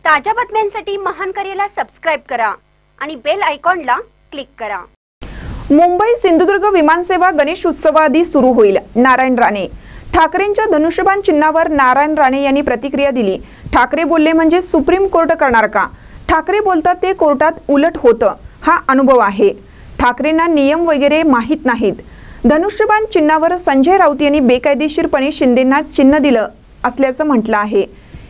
ताज्या बातम्यांसाठी महान करेला सबस्क्राइब करा आणि बेल आयकॉनला क्लिक करा। मुंबई सिंधुदुर्ग विमानसेवा गणेश उत्सवाआधी सुरू होईल। नारायण राणे ठाकरेंच्या धनुष्यबाण चिन्हावर नारायण राणे यांनी प्रतिक्रिया दिली। ठाकरे बोलले म्हणजे सुप्रीम कोर्ट करणार का? ठाकरे बोलतात ते कोर्टात उलट होतं, हा अनुभव आहे। ठाकरेंना नियम वगैरे माहित नाहीत। धनुष्यबाण चिन्हावर संजय राऊत यांनी बेकायदेशीरपणे शिंदेंना चिन्ह दिलं असल्याचं म्हटलं आहे।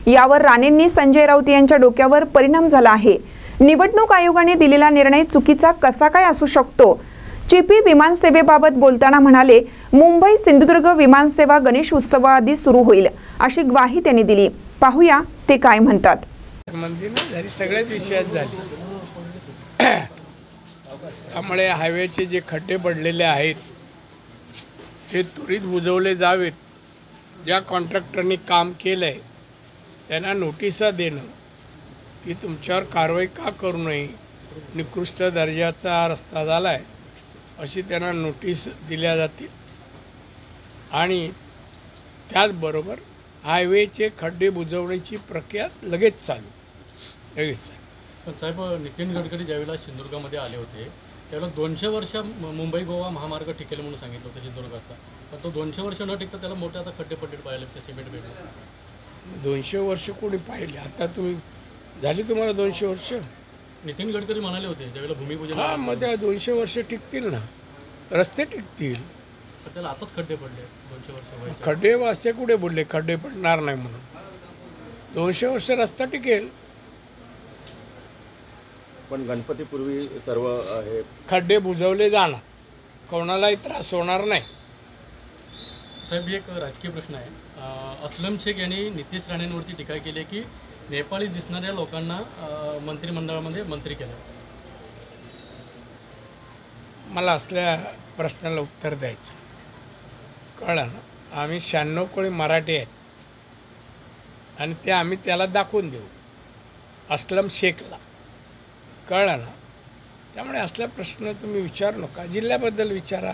यावर राणेंनी संजय राऊत यांच्या डोक्यावर परिणाम झाला आहे। निवडणूक आयोगाने दिलेला निर्णय चुकीचा कसा काय असू शकतो? चिपी विमानसेवेबाबत बोलताना म्हणाले, मुंबई सिंधुदुर्ग विमानसेवा गणेश उत्सवाआधी सुरू होईल अशी ग्वाही त्यांनी दिली। पाहूया ते काय म्हणतात। सगळ्याच विषयात झाली, त्यामुळे हायवेचे जे खड्डे पडलेले आहेत ते त्वरित बुजवले जावेत। ज्या कॉन्ट्रॅक्टरनी काम केलंय त्यांना नोटिसा देणं की तुमच्यावर कारवाई का करू नये, निकृष्ट दर्जाचा रस्ता झाला आहे अशी त्यांना नोटीस दिल्या जातील। आणि त्याचबरोबर हायवेचे खड्डे बुजवण्याची प्रक्रिया लगेच चालू। पण साहेब, नितीन गडकरी ज्यावेळेला सिंधुदुर्गामध्ये आले होते त्यावेळेला 200 वर्ष मुंबई गोवा महामार्ग टिकेल म्हणून सांगितलं होतं सिंधुदुर्गाचा, पण तो 200 वर्ष न टिकता त्याला मोठे आता खड्डे पडले पाहिले ते सिमेंट भेटले। 200 वर्ष कोणी पाहिले? आता तुम्ही झाली तुम्हाला 200 वर्ष? नितीन गडकरी म्हणाले होते ज्यावेळेला भूमिपूजन। हां, मग त्या 200 वर्ष टिकतील ना, रस्ते टिकतील। पण त्याला आताच खड्डे पडले 200 वर्ष। खड्डे वाजते कुठे बोलले खड्डे पडणार नाही म्हणून? 200 वर्ष रस्ता टिकेल। पण गणपतीपूर्वी सर्व हे खड्डे बुजवले जाणार, कोणालाही त्रास होणार नाही। साहेब, एक राजकीय प्रश्न आहे। असलम शेख यांनी नितीश राणेंवरती टीका केली की नेपाळी दिसणाऱ्या लोकांना मंत्रिमंडळामध्ये मंत्री केलं। मला असल्या प्रश्नाला उत्तर द्यायचं कळलं ना? आम्ही 96 कोळी मराठी आहेत आणि ते आम्ही त्याला दाखवून देऊ असलम शेखला, कळलं ना? त्यामुळे असला प्रश्न तुम्ही विचारू नका, जिल्ह्याबद्दल विचारा।